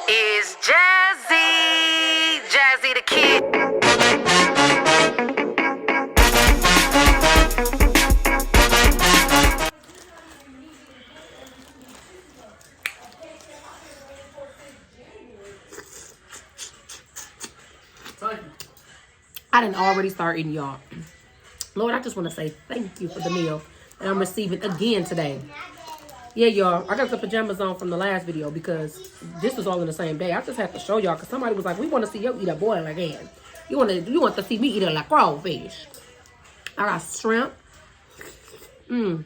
is Jazzidakid. I didn't already start eating, y'all. Lord, I just want to say thank you for the meal that I'm receiving again today. Yeah, y'all, I got the pajamas on from the last video because this was all in the same day. I just have to show y'all because somebody was like, we want to see you eat a boil again. You want to see me eat it like crawfish. I got shrimp. And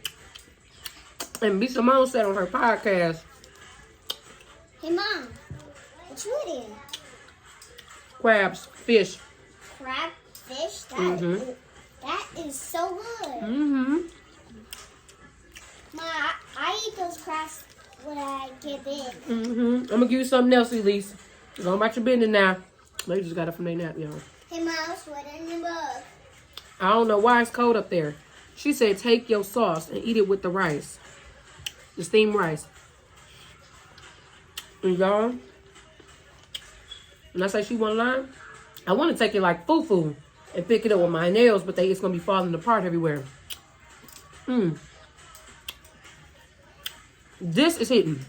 B. Simone said on her podcast. Hey, Mom, what you eating? Crabs, fish. Crab, fish? That is so good. Ma, I eat those crabs when I get big. I'm going to give you something else, Elise. Go about your business now. They just got it from their nap, y'all. Hey, Mom, what in the book? I don't know why it's cold up there. She said take your sauce and eat it with the rice. The steamed rice. And y'all, when I say she wasn't lying, I want to take it like foo-foo and pick it up with my nails, but it's going to be falling apart everywhere. This is hitting.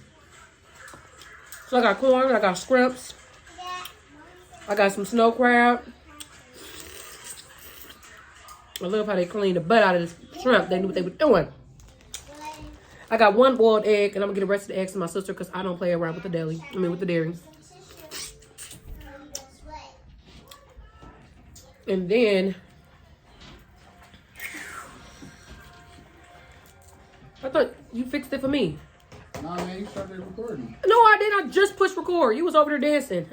So I got corn, I got scrimps, I got some snow crab. I love how they clean the butt out of this shrimp. They knew what they were doing. I got one boiled egg, and I'm going to get the rest of the eggs to my sister because I don't play around with the deli. With the dairy. And then, I thought you fixed it for me. No, man, you started recording. No, I didn't. I just pushed record. You was over there dancing.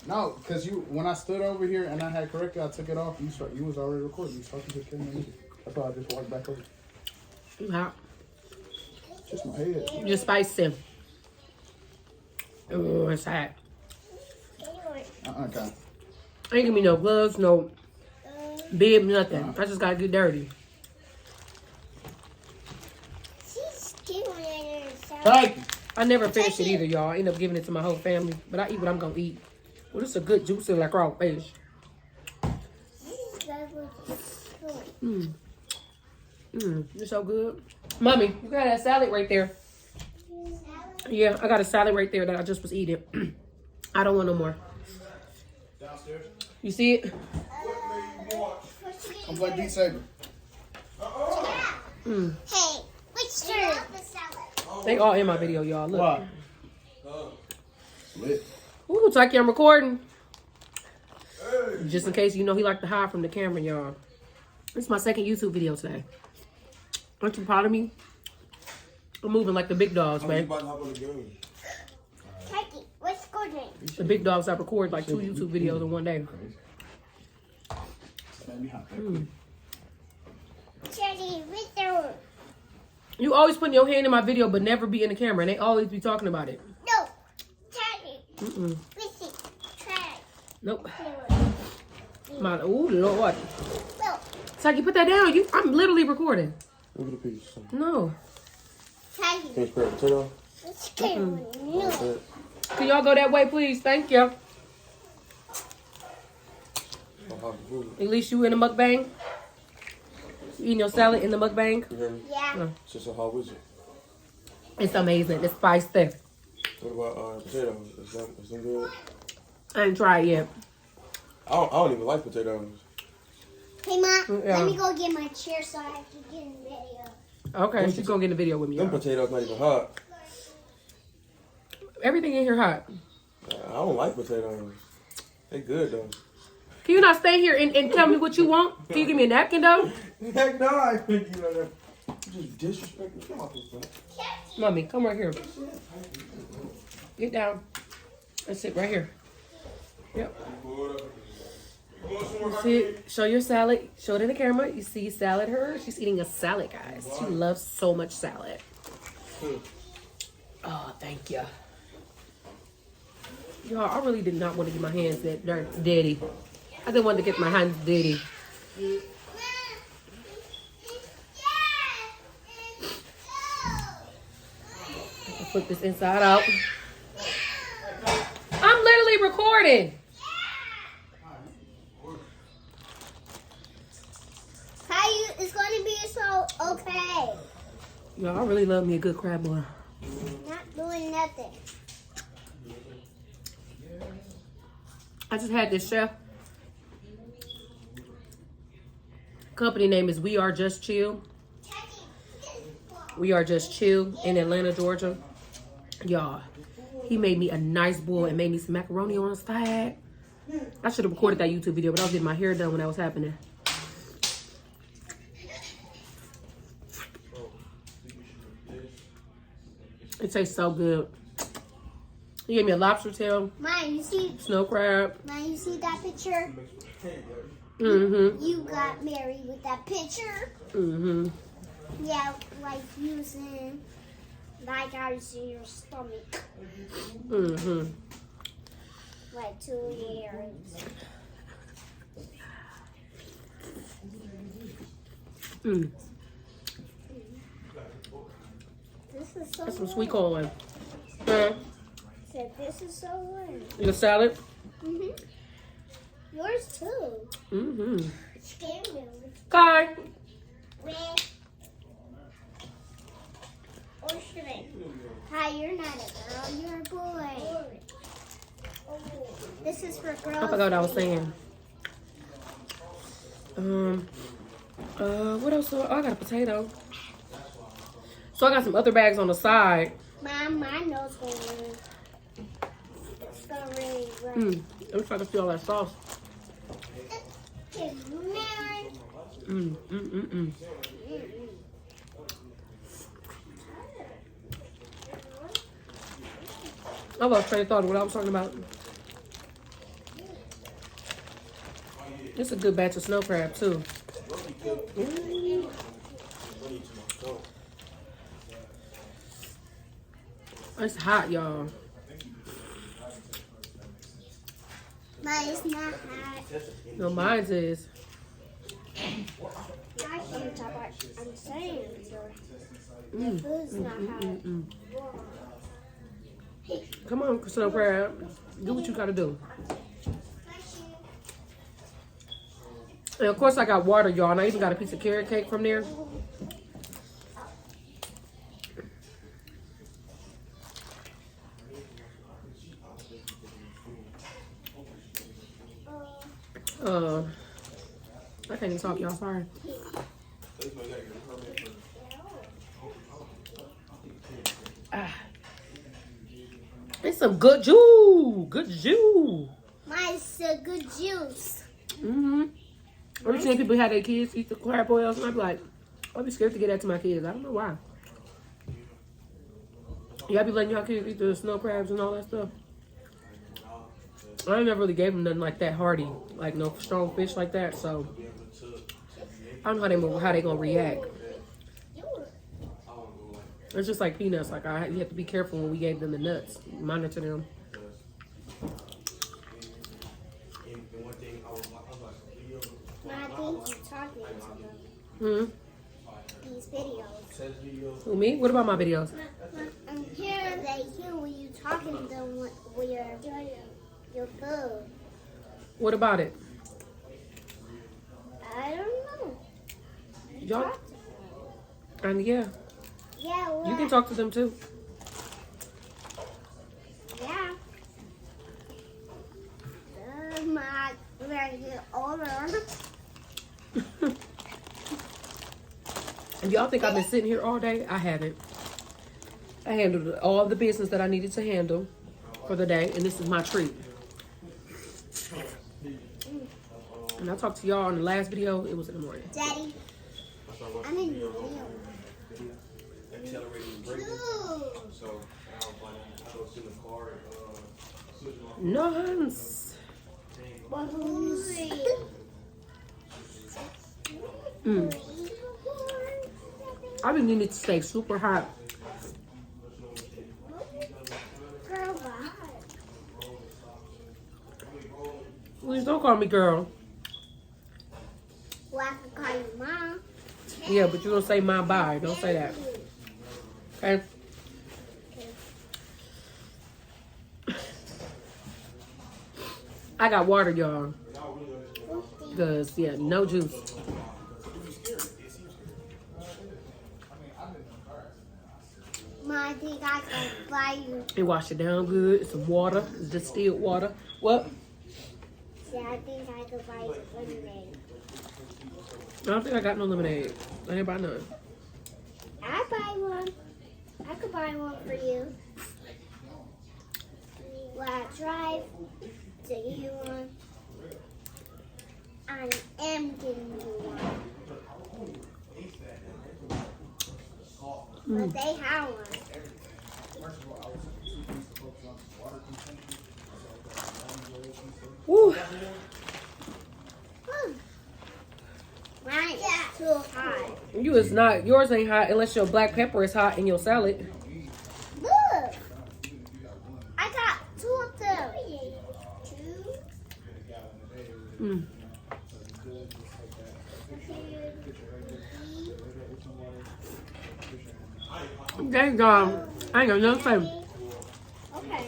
No, because when I stood over here and I had corrected, I took it off. You was already recording. You started to camera. That's why I just walked back over. You hot. Just my head. You're spicy. Oh, it's hot. Okay. Ain't give me no gloves, no bib, nothing. I just gotta get dirty. Thank you. I never finish it either, y'all. I end up giving it to my whole family. But I eat what I'm gonna eat. Well, this is a good juicy like raw fish. You're so good. Mommy, you got that salad right there. Yeah, I got a salad right there that I just was eating. I don't want no more. Downstairs. You see it? I'm like Beat Saber. Hey, which turn? They all in my video, y'all. Look. What? Lit. Ooh, it's like I'm recording. Just in case you know he like to hide from the camera, y'all. This is my second YouTube video today. Aren't you proud of me? I'm moving like the big dogs, man. Turkey, what's good name? The big dogs, I record like 2 YouTube videos in one day. Teddy, with the... You always putting your hand in my video, but never be in the camera, and they always be talking about it. No, Teddy. With it. Try. Nope. My, ooh, Lord. No. Taki, put that down. I'm literally recording. Look at the piece. No. Teddy. Can you spread potato? It's good. No. Can y'all go that way, please? Thank you. At least you in the mukbang. You eating your salad in the mukbang? You hear me? Yeah. It's just a hot wizard. It's amazing. It's spicy. What about potatoes? Is them good? I ain't tried yet. I don't even like potatoes. Hey, Mom, Yeah. let me go get my chair so I can get in the video. Okay, she's gonna get in the video with me. Them Y'all. potatoes not even hot. Everything in here hot. I don't like potatoes. They good though. Can you not stay here and tell me what you want? Can you give me a napkin though? Heck no, I think you know that. You just disrespecting. Come on, man. Mommy, come right here. Get down. And sit right here. Yep. Sit. Show your salad. Show it in the camera. You see salad her? She's eating a salad, guys. She loves so much salad. Oh, thank you. Y'all, I really did not want to get my hands that dirty. I didn't want to get my hands dirty. Flip this inside out. recording. How you? It's going to be so okay. Yo, I really love me a good crab boil. Not doing nothing. I just had this chef. Company name is We Are Just Chill. We Are Just Chill in Atlanta, Georgia. Y'all, he made me a nice boil and made me some macaroni on the side. I should have recorded that YouTube video, but I was getting my hair done when that was happening. It tastes so good. He gave me a lobster tail, Mine, you see? snow crab. Mine, you see that picture? Mm-hmm. You got married with that picture. Mm-hmm. Yeah, like using like I was in your stomach. Mm-hmm. Like 2 years. Mm. This is so That's some good. sweet corn. Said this is so good. Your salad? Mhm. Yours too. Mm-hmm. Scared me. Kai. Red. Or shrimp. Hi, you're not a girl, you're a boy. This is for girls. I forgot what I was saying. What else? Oh, I got a potato. So I got some other bags on the side. Mom, my nose going really. It's going really right. Let me try to feel that sauce. It's married. I lost train of thought of what I was talking about. It's a good batch of snow crab too. It's hot, y'all. Mine's not hot. No, mine is. I can't talk about. I'm saying the food's not hot. Come on, snow crab. Do what you gotta do. And of course I got water, y'all. And I even got a piece of carrot cake from there. I can't even talk, y'all. Sorry. It's some good juice. Good juice. Mine's a good juice. Mm-hmm. I've seen people have their kids eat the crab boils, and I'm like, I'll be scared to get that to my kids. I don't know why. Y'all be letting y'all kids eat the snow crabs and all that stuff? I never really gave them nothing like that hearty, like no strong fish like that. So I don't know how they gonna react. It's just like peanuts. Like you have to be careful when we gave them the nuts. Monitor them. I think you're talking to them. These videos. Who, me? What about my videos? I'm hearing they hear when you talking to them with your food. What about it? I don't know. Y'all, and yeah, Yeah, well, you can talk to them too. yeah. When I get older. If y'all think I've been sitting here all day, I haven't. I handled all the business that I needed to handle for the day, and this is my treat. And I talked to y'all in the last video. It was in the morning. Daddy, I'm in New York. Nice. I've been needing it to stay super hot. Girl, bye. Please don't call me girl. Well, I can call you mom. Yeah, but you don't say my bye. Don't say that. Okay? I got water, y'all. Because, yeah, no juice. Mom, I think I can buy you. They wash it down good. Some water. It's distilled water. What? Yeah, I think I could buy you lemonade. I don't think I got no lemonade. I ain't buy none. I buy one. I could buy one for you. Will I drive to give you one? I am giving you one. But they have one. Woo. Mine is too hot. You is not. Yours ain't hot unless your black pepper is hot in your salad. Look. I got 2 of them. 2. Mm. Dang God. I ain't got nothing to say. Okay.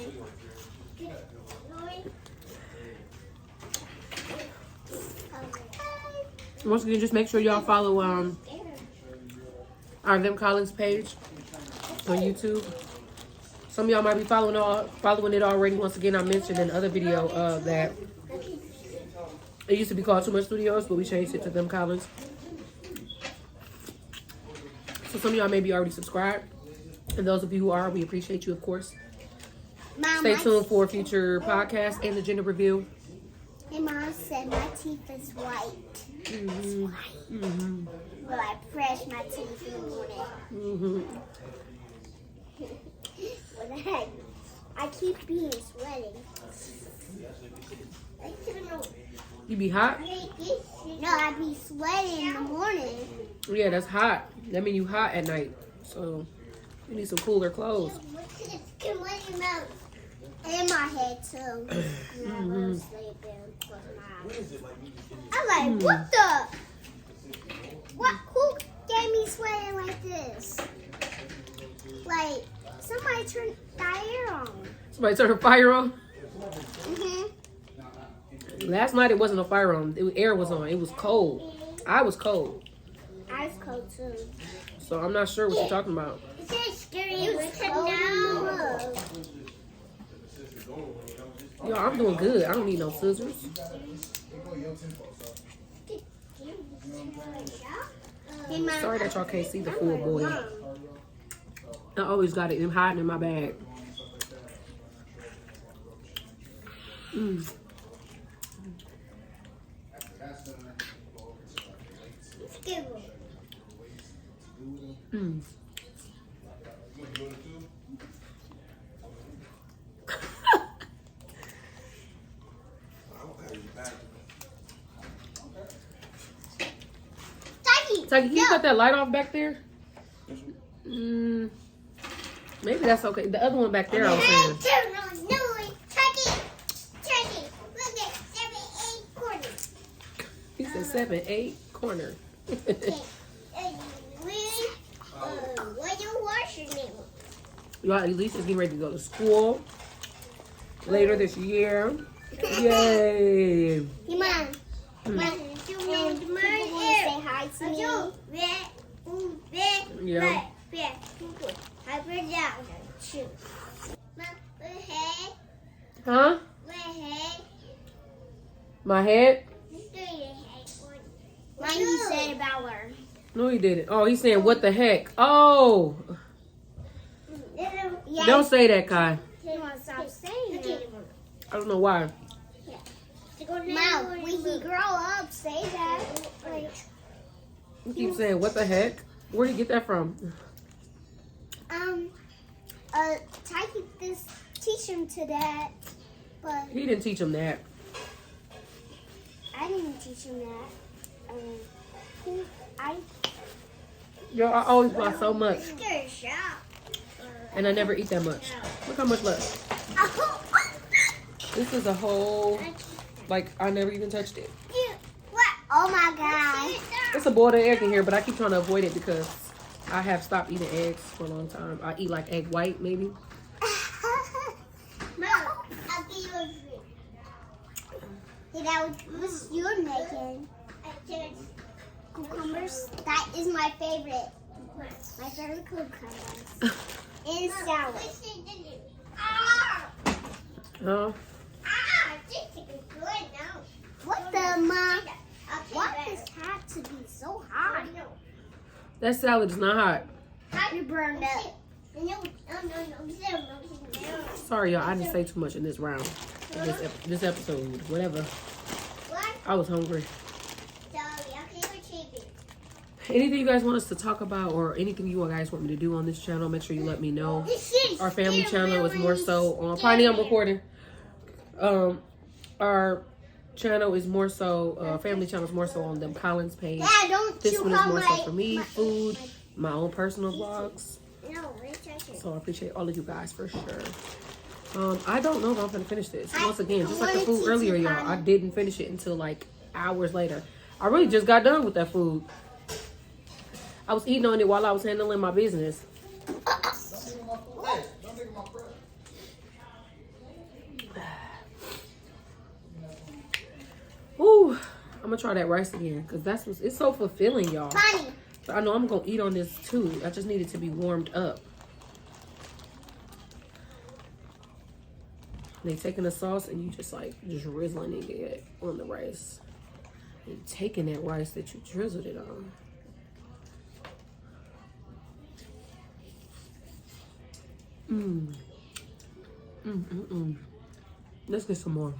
Once again, just make sure y'all follow our Them Collins page on YouTube. Some of y'all might be following it already. Once again, I mentioned in the other video that it used to be called Too Much Studios, but we changed it to Them Collins. So some of y'all may be already subscribed. And those of you who are, we appreciate you, of course. Mom, Stay tuned for future podcasts and the gender review. my mom said my teeth is white. Mm-hmm. Mm-hmm. Well, I brush my teeth in the morning. Mm-hmm. What the heck? I keep being sweating. You be hot? No, I be sweating in the morning. Yeah, that's hot. That means you hot at night. So you need some cooler clothes. In my head too. Mm-hmm. I'm like, what the? Who gave me sweating like this? Like, somebody turned the air on. Somebody turn the fire on? Mm-hmm. Last night it wasn't a fire on. Air was on. It was cold. I was cold. I was cold too. So I'm not sure what you're talking about. It was cold. Yo, I'm doing good. I don't need no scissors. Sorry that y'all can't see the full boy. I always got it hiding in my bag. Mm. Mm. Taki, can you cut that light off back there? Maybe that's okay. The other one back there, I was saying. He said 7, 8 corner. What you washing it? Y'all, Elisa's getting ready to go to school later this year. Yay! Hey, Mom. Mom, say hi to me. Yeah. Huh? My head? Like he said about her. No, he didn't. Oh, he's saying, what the heck? Oh! Yeah, Don't say that, Kai. he wants to stop saying that. I don't know why. Mom, when he grow up, say that. Like, You keep saying, what the heck? Where did you get that from? Tyke this teach him to that, but He didn't teach him that. I didn't teach him that. Yo, I always buy so much. And I never eat that much. Look how much left. This is a whole, like, I never even touched it. Oh my God. It's a boiled egg in here, but I keep trying to avoid it because I have stopped eating eggs for a long time. I eat like egg white, maybe. Mom, I'll give you a drink. Okay, that was you making. Cucumbers. That is my favorite. My favorite cucumbers. And salad. Huh? What the ma? Why does it have to be so hot? That salad is not hot. You burned up. Sorry, y'all. I didn't say too much in this round. This episode. Whatever. I was hungry. Anything you guys want us to talk about or anything you guys want me to do on this channel, make sure you let me know. Our family channel is more so on... Finally, I'm recording. Our channel is more so... family channel is more so on them Collins page. Dad, don't This you one is call more my- so for me, food, my own personal vlogs. No, So I appreciate all of you guys for sure. I don't know if I'm gonna finish this. Once again, just like the food earlier, y'all, I didn't finish it until like hours later. I really just got done with that food. I was eating on it while I was handling my business. Ooh, I'm gonna try that rice again because it's so fulfilling, y'all. Bonnie. So I know I'm gonna eat on this too. I just need it to be warmed up. They taking the sauce and you just drizzling it on the rice. And taking that rice that you drizzled it on. Let's get some more.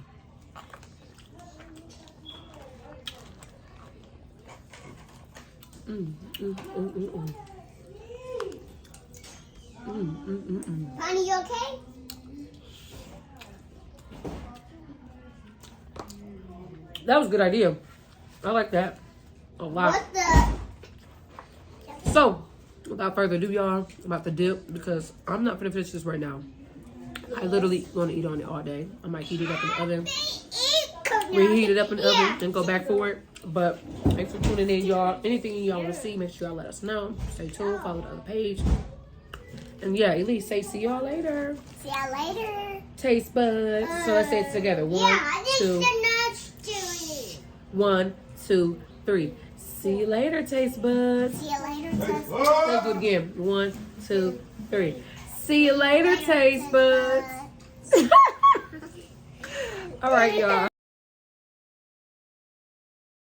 Bonnie, you okay? That was a good idea. I like that a lot. What the? So, without further ado, y'all, I'm about to dip because I'm not gonna finish this right now. I literally gonna eat on it all day. I might heat it up in the oven, reheat it up in the oven, then go back for it. But thanks for tuning in, y'all. Anything y'all want to see, make sure y'all let us know. Stay tuned, follow the other page. And yeah, Elise, say see y'all later. See ya later. Taste buds. So let's say it together. One, two. 1, 2, 3. See you later, taste buds. See ya later, Tess. Let's do it again. 1, 2, 3. See you later, taste buds. All right, y'all.